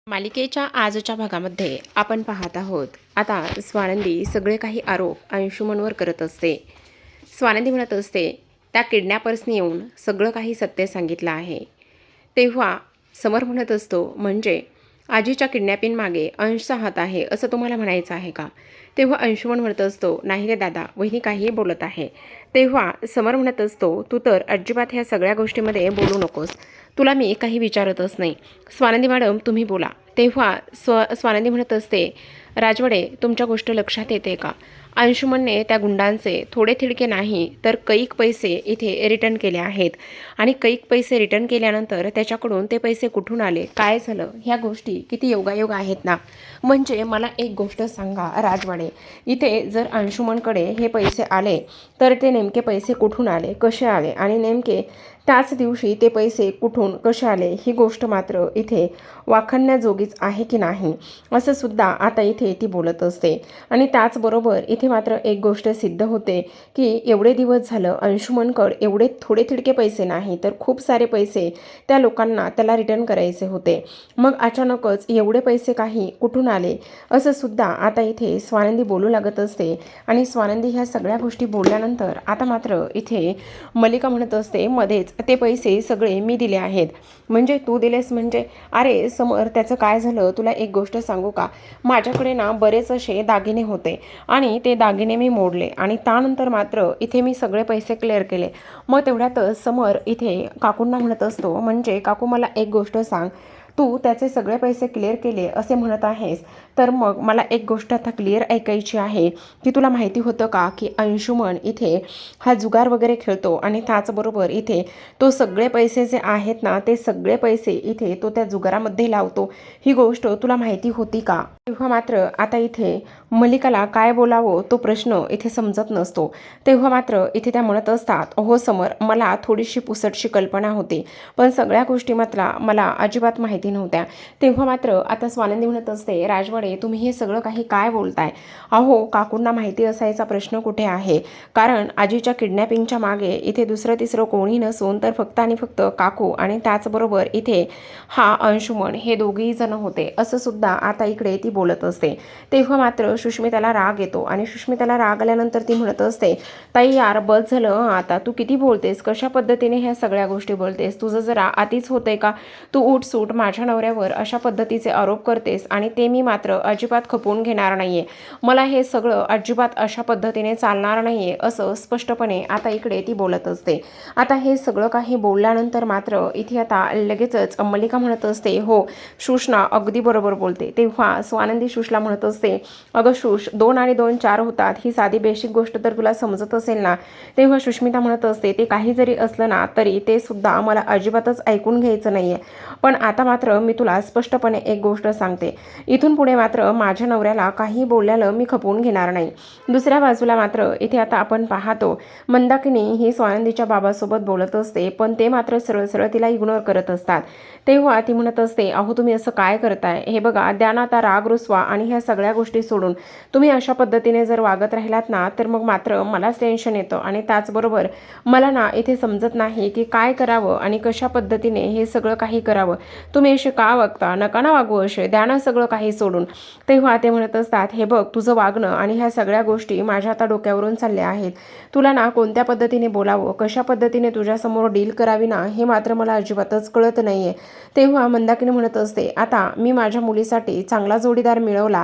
मालिकेच्या आजच्या भागामध्ये आपण पाहत आहोत. आता स्वानंदी सगळे काही आरोप अंशुमनवर करत असते. स्वानंदी म्हणत असते त्या किडनॅपर्सनी येऊन सगळं काही सत्य सांगितलं आहे. तेव्हा समर म्हणत असतो म्हणजे आजीच्या किडनॅपिंग मागे अंशचा हात आहे असं तुम्हाला म्हणायचं आहे का? तेव्हा अंशुमन म्हणत असतो नाही रे दादा, वहिनी काहीही बोलत आहे. तेव्हा समर म्हणत असतो तू तर अजिबात ह्या सगळ्या गोष्टीमध्ये बोलू नकोस, तुला मी काही विचारतच नाही. स्वानंदी मॅडम तुम्ही बोला. तेव्हा स्वानंदी म्हणत असते राजवाडे तुमच्या गोष्ट लक्षात येते का? अंशुमनने त्या गुंडांचे थोडे थिडके नाही तर कैक पैसे इथे रिटर्न केले आहेत आणि कैक पैसे रिटर्न केल्यानंतर त्याच्याकडून ते पैसे कुठून आले, काय झालं, ह्या गोष्टी किती योगायोग आहेत ना. म्हणजे मला एक गोष्ट सांगा राजवाडे, इथे जर अंशुमनकडे हे पैसे आले तर ते नेमके पैसे कुठून आले, कसे आले आणि नेमके त्याच दिवशी ते पैसे कुठून कसे आले ही गोष्ट मात्र इथे वाखाणण्याजोगीच आहे की नाही असं सुद्धा आता इथे ती बोलत असते. आणि त्याचबरोबर इथे मात्र एक गोष्ट सिद्ध होते की एवढे दिवस झालं अंशुमनकडे एवढे थोडे थिडके पैसे नाही तर खूप सारे पैसे त्या लोकांना त्याला रिटर्न करायचे होते. मग अचानकच एवढे पैसे काही कुठून आले असं सुद्धा आता इथे स्वानंदी बोलू लागत असते. आणि स्वानंदी ह्या सगळ्या गोष्टी बोलल्यानंतर आता मात्र इथे मल्लिका म्हणत असते मध्येच ते पैसे सगळे मी दिले आहेत. म्हणजे तू दिलेस म्हणजे? अरे समर त्याचं काय झालं तुला एक गोष्ट सांगू का, माझ्याकडे ना बरेच असे दागिने होते आणि ते दागिने मी मोडले आणि त्यानंतर मात्र इथे मी सगळे पैसे क्लिअर केले. मग तेवढ्यातच समर इथे काकूंना म्हणत असतो म्हणजे काकू मला एक गोष्ट सांग, तू त्याचे सगळे पैसे क्लिअर केले असे म्हणत आहेस तर मग मला एक गोष्ट आता क्लिअर ऐकायची आहे की तुला माहिती होतं का की अंशुमन इथे हा जुगार वगैरे खेळतो आणि त्याचबरोबर इथे तो सगळे पैसे जे आहेत ना ते सगळे पैसे इथे तो त्या जुगारामध्ये लावतो, ही गोष्ट तुला माहिती होती का? तेव्हा मात्र आता इथे मल्लिकाला काय बोलावं तो प्रश्न इथे समजत नसतो. तेव्हा मात्र इथे त्या म्हणत असतात हो समर, मला थोडीशी पुसटशी कल्पना होती पण सगळ्या गोष्टी मात्र मला अजिबात माहिती नव्हत्या. तेव्हा मात्र आता स्वानंदी म्हणत असते राजवाडे तुम्ही हे सगळं काही काय बोलताय? अहो काकूंना माहिती असायचा प्रश्न कुठे आहे, कारण आजीच्या किडनॅपिंगच्या मागे इथे दुसरं तिसरं कोणी नसून तर फक्त आणि फक्त काकू आणि त्याचबरोबर इथे हा अंशुमन हे दोघेही जण होते असं सुद्धा आता इकडे ती बोलत असते. तेव्हा मात्र सुष्मिताला राग येतो आणि सुष्मिताला राग आल्यानंतर ती म्हणत असते ताई यार बस झालं, आता तू किती बोलतेस, कशा पद्धतीने ह्या सगळ्या गोष्टी बोलतेस, तुझं जरा आतीच होतंय का? तू उठसूट माझ्या नवऱ्यावर अशा पद्धतीचे आरोप करतेस आणि ते मी मात्र अजिबात खपवून घेणार नाहीये. मला हे सगळं अजिबात अशा पद्धतीने चालणार नाहीये असं स्पष्टपणे आता इकडे ती बोलत असते. आता हे सगळं काही बोलल्यानंतर मात्र इथे आता लगेचच मल्लिका म्हणत असते हो शुष्ना अगदी बरोबर बोलते. तेव्हा स्वानंदी शुशला म्हणत असते अगं शुश 2 आणि 2 4 होतात ही साधी बेसिक गोष्ट तर तुला समजत असेल ना. तेव्हा सुष्मिता म्हणत असते ते काही जरी असलं ना तरी ते सुद्धा मला अजिबातच ऐकून घ्यायचं नाहीये. पण आता मात्र मी तुला स्पष्टपणे एक गोष्ट सांगते, इथून पुढे मात्र माझ्या नवऱ्याला काही बोलल्यानं मी खपवून घेणार नाही. दुसऱ्या बाजूला मात्र इथे आता आपण पाहतो मंदाकिनी ही स्वानंदीच्या बाबासोबत बोलत असते पण ते मात्र सरळ सरळ तिला इग्नोर करत असतात. तेव्हा ती म्हणत असते अहो तुम्ही असं काय करताय, हे बघा द्या ना आता राग रुसवा आणि ह्या सगळ्या गोष्टी सोडून तुम्ही अशा पद्धतीने जर वागत राहिलात ना तर मग मात्र मलाच टेन्शन येतं आणि त्याचबरोबर मला ना इथे समजत नाही की काय करावं आणि कशा पद्धतीने हे सगळं काही करावं. तुम्ही असे का वागता, नका ना वागू असे, द्या ना सगळं काही सोडून. तेव्हा ते म्हणत असतात हे बघ तुझं वागणं आणि ह्या सगळ्या गोष्टी माझ्या आता डोक्यावरून चालल्या आहेत. तुला ना कोणत्या पद्धतीने बोलावं, कशा पद्धतीने तुझ्यासमोर डील करावी ना हे मात्र मला अजिबातच कळत नाहीये. तेव्हा मंदाकिनी म्हणत असते आता मी माझ्या मुलीसाठी चांगला जोडीदार मिळवला,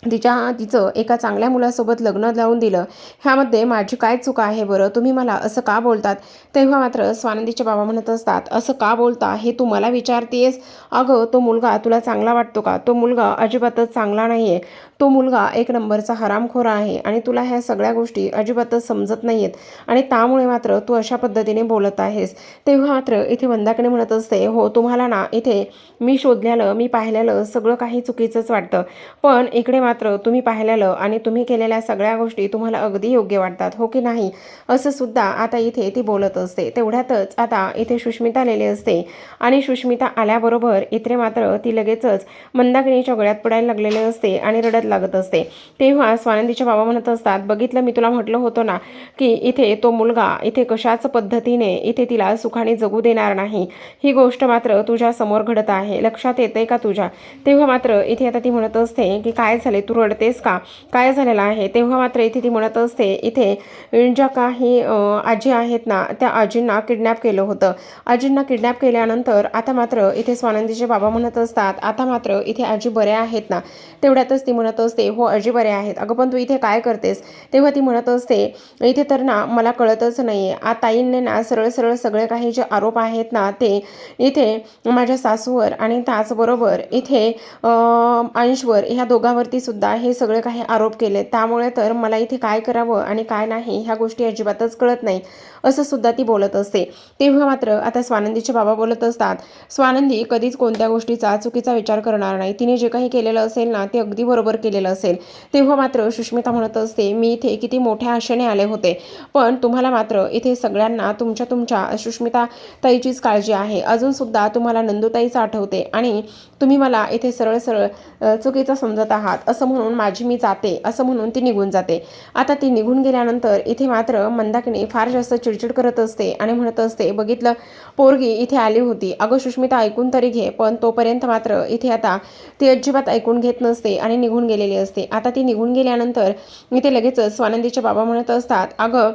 तिचं एका चांगल्या मुलासोबत लग्न लावून दिलं, ह्यामध्ये माझी काय चूक आहे बरं, तुम्ही मला असं का बोलतात? तेव्हा मात्र स्वानंदीचे बाबा म्हणत असतात असं का बोलता हे तू मला विचारतेस? अगं तो मुलगा तुला चांगला वाटतो का? तो मुलगा अजिबातच चांगला नाहीये, तो मुलगा एक नंबरचा हरामखोर आहे आणि तुला ह्या सगळ्या गोष्टी अजिबातच समजत नाहीयेत आणि त्यामुळे मात्र तू अशा पद्धतीने बोलत आहेस. तेव्हा मात्र इथे मंदाकिनी म्हणत असते हो तुम्हाला ना इथे मी शोधलेलं मी पाहिलेलं सगळं काही चुकीचंच वाटतं, पण इकडे मात्र तुम्ही पाहिलेलं आणि तुम्ही केलेल्या सगळ्या गोष्टी तुम्हाला अगदी योग्य वाटतात, हो की नाही, असं सुद्धा आता इथे ती बोलत असते. तेवढ्यातच आता इथे सुष्मिता आलेली असते आणि सुष्मिता आल्याबरोबर इथे मात्र ती लगेचच मंदाकिनीच्या गळ्यात पडायला लागलेले असते आणि रडत लागत असते. तेव्हा स्वानंदीचे बाबा म्हणत असतात, बघितलं, मी तुला म्हटलं होतं ना की इथे तो मुलगा इथे कशाच पद्धतीने इथे तिला सुखाने जगू देणार नाही. ही गोष्ट मात्र तुझ्या समोर घडत आहे, लक्षात येते का तुझ्या? तेव्हा मात्र इथे आता ती म्हणत असते की काय झाले, तू रडतेस का, काय झालेलं आहे? तेव्हा मात्र इथे ती म्हणत असते, इथे ज्या काही आजी आहेत ना, त्या आजींना किडनॅप केलं होतं. आजींना किडनॅप केल्यानंतर आता मात्र इथे स्वानंदीचे बाबा म्हणत असतात, आता मात्र इथे आजी बऱ्या आहेत ना? तेवढ्यातच ती म्हणत असते, हो आजी बऱ्या आहेत. अगं पण तू इथे काय करतेस? तेव्हा ती म्हणत असते, इथे तर ना मला कळतच नाही आहे, ताईंनी ना सरळ सरळ सगळे काही जे आरोप आहेत ना ते इथे माझ्या सासूवर आणि त्याचबरोबर इथे अंशवर, ह्या दोघांवरती सुद्धा हे सगळे काही आरोप केले. त्यामुळे तर मला इथे काय करावं आणि काय नाही ह्या गोष्टी अजिबातच कळत नाही, असं सुद्धा ती बोलत असते. तेव्हा मात्र आता स्वानंदीचे बाबा बोलत असतात, स्वानंदी कधीच कोणत्या गोष्टीचा चुकीचा विचार करणार नाही. तिने जे काही केलेलं असेल ना ते अगदी बरोबर केलेलं असेल. तेव्हा मात्र सुष्मिता म्हणत असते, मी इथे किती मोठ्या आशेने आले होते, पण तुम्हाला मात्र इथे सगळ्यांना तुमच्या सुष्मिता ताईचीच काळजी आहे. अजून सुद्धा तुम्हाला नंदुताईच आठवते आणि तुम्ही मला इथे सरळ सरळ चुकीचं समजत आहात, असं म्हणून माझी मी जाते, असं म्हणून ती निघून जाते. आता ती निघून गेल्यानंतर इथे मात्र मंदाकिनी फार जास्त चिडचिड करत असते आणि म्हणत असते, बघितलं, पोरगी इथे आली होती, अगं सुष्मिता ऐकून तरी घे. पण तोपर्यंत मात्र इथे आता ती अजिबात ऐकून घेत नसते आणि निघून गेलेली असते. आता ती निघून गेल्यानंतर इथे लगेचच स्वानंदीचे बाबा म्हणत असतात, अगं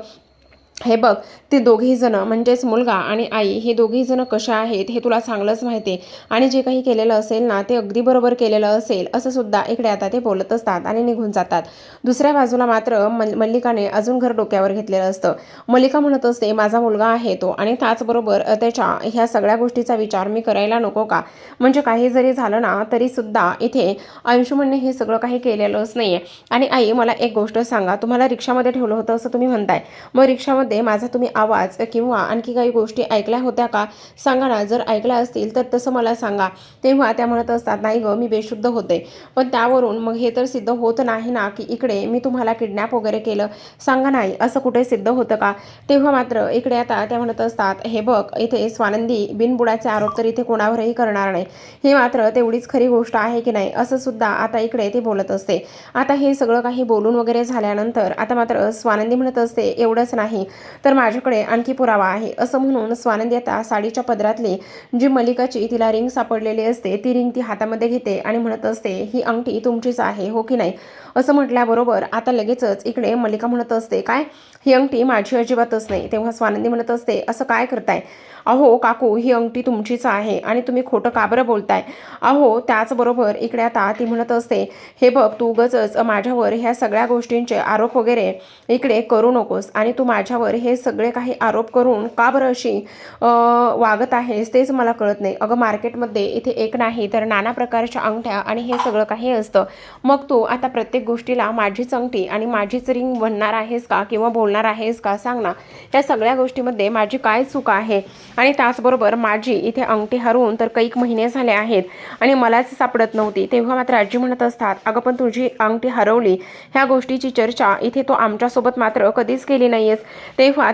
हे बघ, ते दोघेही जण म्हणजेच मुलगा आणि आई हे दोघेही जण कशा आहेत हे तुला चांगलंच माहिती आहे आणि जे काही केलेलं असेल ना ते अगदी बरोबर केलेलं असेल, असं सुद्धा इकडे आता ते बोलत असतात आणि निघून जातात. दुसऱ्या बाजूला मात्र मल्लिकाने अजून घर डोक्यावर घेतलेलं असतं. मल्लिका म्हणत असते, माझा मुलगा आहे तो आणि त्याचबरोबर त्याच्या ह्या सगळ्या गोष्टीचा विचार मी करायला नको का? म्हणजे काही जरी झालं ना तरी सुद्धा इथे अंशुमनने हे सगळं काही केलेलंच नाही आहे. आणि आई, मला एक गोष्ट सांगा, तुम्हाला रिक्षामध्ये ठेवलं होतं असं तुम्ही म्हणताय, मग रिक्षामध्ये माझा तुम्ही आवाज किंवा आणखी काही गोष्टी ऐकल्या होत्या का? सांगा ना, जर ऐकल्या असतील तर तसं मला सांगा. तेव्हा त्या म्हणत असतात, नाही गं, मी बेशुद्ध होते. पण त्यावरून मग हे तर सिद्ध होत नाही ना की इकडे मी तुम्हाला किडनॅप वगैरे केलं. सांगा नाही, असं कुठे सिद्ध होतं का? तेव्हा मात्र इकडे आता त्या म्हणत असतात, हे बघ, इथे स्वानंदी बिनबुडाचे आरोप तर इथे कोणावरही करणार नाही, हे मात्र तेवढीच खरी गोष्ट आहे की नाही, असं सुद्धा आता इकडे ते बोलत असते. आता हे सगळं काही बोलून वगैरे झाल्यानंतर आता मात्र स्वानंदी म्हणत असते, एवढंच नाही तर माझ्याकडे आणखी पुरावा आहे, असं म्हणून स्वानंदी आता साडीच्या पदरातली जी मल्लिकाची तिला रिंग सापडलेली असते ती रिंग ती हातामध्ये घेते आणि म्हणत असते, ही अंगठी तुमचीच आहे, हो की नाही? असं म्हटल्याबरोबर आता लगेचच इकडे मल्लिका म्हणत असते, काय, ही अंगठी माझी अजिबातच नाही. तेव्हा स्वानंदी म्हणत असते, असं काय करताय? अहो काकू, ही अंगठी तुमचीच आहे आणि तुम्ही खोटं का बरं बोलताय? अहो त्याचबरोबर इकडे आता ती म्हणत असते, हे बघ, तू उगाचच माझ्यावर ह्या सगळ्या गोष्टींचे आरोप वगैरे इकडे करू नकोस आणि तू माझ्यावर हे सगळे काही आरोप करून का बरं अशी वागत आहेस तेच मला कळत नाही. अगं मार्केटमध्ये इथे एक नाही तर नाना प्रकारच्या अंगठ्या आणि हे सगळं काही असतं, मग तू आता प्रत्येक गोष्टीला माझीच अंगठी आणि माझीच रिंग बनणार आहेस का किंवा बोलणार आहेस का? सांग ना, या सगळ्या गोष्टीमध्ये माझी काय चूक आहे? आणि त्याचबरोबर माझी इथे अंगठी हरवून तर कैक महिने झाले आहेत आणि मलाच सापडत नव्हती. तेव्हा मात्र आजी म्हणत असतात, अगं पण तुझी अंगठी हरवली ह्या गोष्टीची चर्चा इथे तो आमच्यासोबत मात्र कधीच केली नाहीयेस. तेव्हा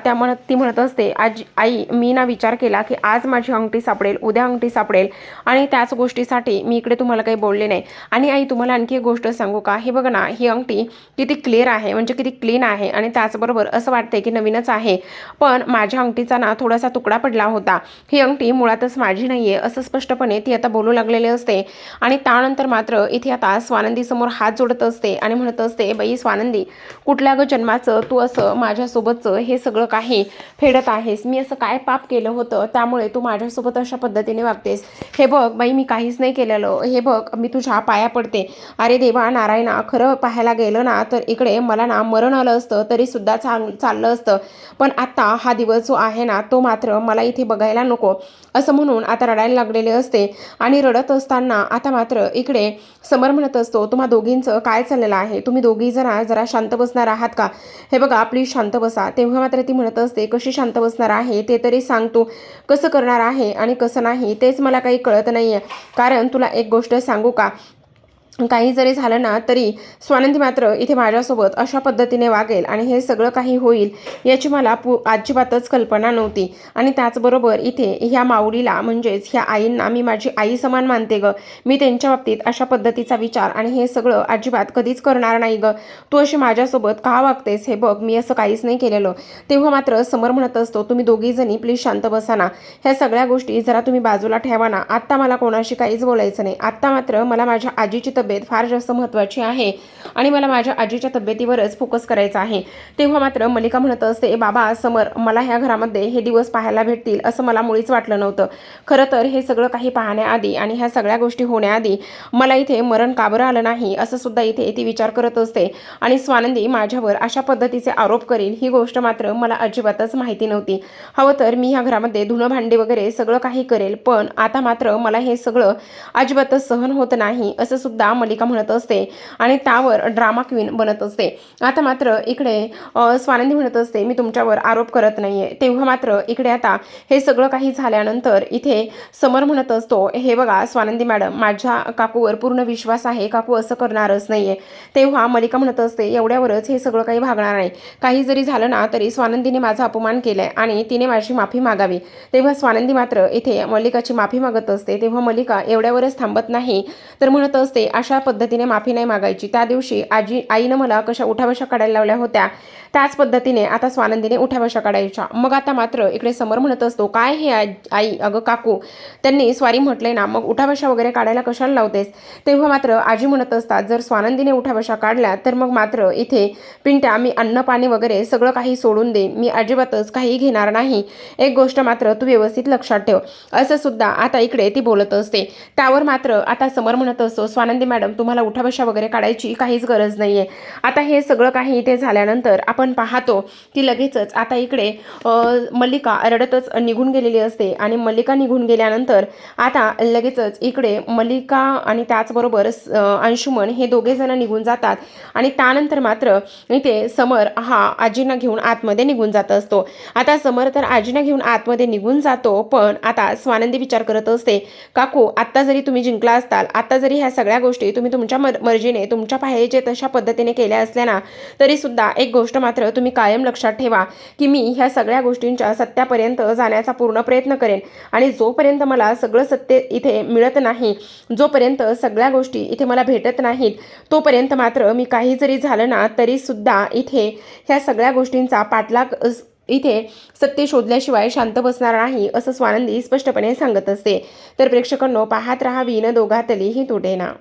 ती म्हणत असते, आई, मी ना विचार केला की आज माझी अंगठी सापडेल, उद्या अंगठी सापडेल आणि त्याच गोष्टीसाठी मी इकडे तुम्हाला काही बोलले नाही. आणि आई, तुम्हाला आणखी एक गोष्ट सांगू का? हे बघा ना, ही अंगठी किती क्लिअर आहे, म्हणजे किती क्लीन आहे आणि त्याचबरोबर असं वाटतंय की नवीनच आहे, पण माझ्या अंगठीचा ना थोडासा तुकडा पडला होता. ही अंगठी मुळातच माझी नाहीये, असं स्पष्टपणे ती आता बोलू लागलेली असते. आणि त्यानंतर मात्र इथे आता स्वानंदी समोर हात जोडत असते आणि म्हणत असते, बाई स्वानंदी, कुठल्या ग जन्माचं तू असं माझ्यासोबतचं हे सगळं काही फेडत आहेस? मी असं काय पाप केलं होतं त्यामुळे तू माझ्यासोबत अशा पद्धतीने वागतेस? हे बघ बाई, मी काहीच नाही केलेलं. हे बघ, मी तुझ्या पाया पडते. अरे देवा नारायणा, खरं पाहायला गेलं ना तर इकडे मला ना मरण आलं असतं तरी सुद्धा चाललं असतं, पण आता हा दिवस जो आहे ना तो मात्र मला इथे बघायला नको, असं म्हणून आता रडायला लागलेले असते. आणि रडत असताना आता मात्र इकडे समर म्हणत असतो, तुम्हा दोघींचं काय चाललेलं आहे? तुम्ही दोघी जरा शांत बसणार आहात का? हे बघा, प्लीज शांत बसा. तेव्हा मात्र ती म्हणत असते, कशी शांत बसणार आहे ते तरी सांग तू, कसं करणार आहे आणि कसं नाही तेच मला काही कळत नाहीये. कारण तुला एक गोष्ट सांगू का, काही जरी झालं ना तरी स्वानंदी मात्र इथे माझ्यासोबत अशा पद्धतीने वागेल आणि हे सगळं काही होईल याची मला अजिबातच कल्पना नव्हती. आणि त्याचबरोबर इथे ह्या माऊलीला म्हणजेच ह्या आईंना मी माझी आई समान मानते ग. मी त्यांच्या बाबतीत अशा पद्धतीचा विचार आणि हे सगळं अजिबात कधीच करणार नाही ग. तू अशी माझ्यासोबत का वागतेस हे बघ, मी असं काहीच नाही केलेलं. तेव्हा मात्र समर म्हणत असतो, तुम्ही दोघी जणी प्लीज शांत बसा ना. ह्या सगळ्या गोष्टी जरा तुम्ही बाजूला ठेवा ना. आत्ता मला कोणाशी काहीच बोलायचं नाही. आत्ता मात्र मला माझ्या आजीची तब्येत फार जास्त महत्त्वाची आहे आणि मला माझ्या आजीच्या तब्येतीवरच फोकस करायचा आहे. तेव्हा मात्र मल्लिका म्हणत असते, बाबा समर, मला ह्या घरामध्ये हे दिवस पाहायला भेटतील असं मला मुळीच वाटलं नव्हतं. खरं तर हे सगळं काही पाहण्याआधी आणि ह्या सगळ्या गोष्टी होण्याआधी मला इथे मरण का बरं आलं नाही असं सुद्धा इथे ती विचार करत असते. आणि स्वानंदी माझ्यावर अशा पद्धतीचे आरोप करील ही गोष्ट मात्र मला अजिबातच माहिती नव्हती. हवं तर मी ह्या घरामध्ये धुणं भांडी वगैरे सगळं काही करेल, पण आता मात्र मला हे सगळं अजिबातच सहन होत नाही असं सुद्धा मल्लिका म्हणत असते आणि त्यावर ड्रामा क्वीन बनत असते. आता मात्र इकडे स्वानंदी म्हणत असते, मी तुमच्यावर आरोप करत नाहीये. तेव्हा मात्र इकडे आता हे सगळं काही झाल्यानंतर इथे समर म्हणत असतो, हे बघा स्वानंदी मॅडम, माझ्या काकूवर पूर्ण विश्वास आहे, काकू असं करणारच नाहीये. तेव्हा मल्लिका म्हणत असते, एवढ्यावरच हे सगळं काही भागणार नाही. काही जरी झालं ना तरी स्वानंदीने माझा अपमान केलाय आणि तिने माझी माफी मागावी. तेव्हा स्वानंदी मात्र इथे मल्लिकाची माफी मागत असते. तेव्हा मल्लिका एवढ्यावरच थांबत नाही तर म्हणत असते, अशा पद्धतीने माफी नाही मागायची. त्या दिवशी आईनं मला कशा उठाबशा काढायला लावल्या होत्या त्याच पद्धतीने आता स्वानंदीने उठाबशा काढायच्या. मग आता मात्र इकडे समर म्हणत असतो, काय हे आई, अगं काकू, त्यांनी स्वारी म्हटलंय ना, मग उठाबशा वगैरे काढायला कशाला लावतेस. तेव्हा मात्र आजी म्हणत असतात, जर स्वानंदीने उठाबशा काढल्या तर मग मात्र इथे पिंट्या, मी अन्न पाणी वगैरे सगळं काही सोडून दे, मी अजिबातच काही घेणार नाही. एक गोष्ट मात्र तू व्यवस्थित लक्षात ठेव असं सुद्धा आता इकडे ती बोलत असते. त्यावर मात्र आता समर म्हणत असतो, स्वानंदी मॅडम, तुम्हाला उठाबशा वगैरे काढायची काहीच गरज नाहीये. आता हे सगळं काही इथे झाल्यानंतर आपण पाहतो की लगेचच आता इकडे मल्लिका रडतच निघून गेलेली असते आणि मल्लिका निघून गेल्यानंतर आता लगेचच इकडे मल्लिका आणि त्याचबरोबर अंशुमन हे दोघे जण निघून जातात. आणि त्यानंतर मात्र इथे समर हा आजींना घेऊन आतमध्ये निघून जात असतो. आता समर तर आजींना घेऊन आतमध्ये निघून जातो, पण आता स्वानंदी विचार करत असते, काकू, आत्ता जरी तुम्ही जिंकला असताल, आता जरी ह्या सगळ्या गोष्टी तुम्ही तुमच्या मर्जीने तुमच्या पाहिजे तशा पद्धतीने केल्या असल्या ना तरी सुद्धा एक गोष्ट मात्र तुम्ही कायम लक्षात ठेवा की मी ह्या सगळ्या गोष्टींच्या सत्यापर्यंत जाण्याचा पूर्ण प्रयत्न करेन. आणि जोपर्यंत मला सगळं सत्य इथे मिळत नाही, जोपर्यंत सगळ्या गोष्टी इथे मला भेटत नाहीत, तोपर्यंत मात्र मी काही जरी झालं ना तरी सुद्धा इथे ह्या सगळ्या गोष्टींचा पाठलाग इथे सत्य शोधल्याशिवाय शांत बसणार नाही असं स्वानंदी स्पष्टपणे सांगत असते. तर प्रेक्षकांनो, पाहत राहा विण दोघातली ही तुटेना.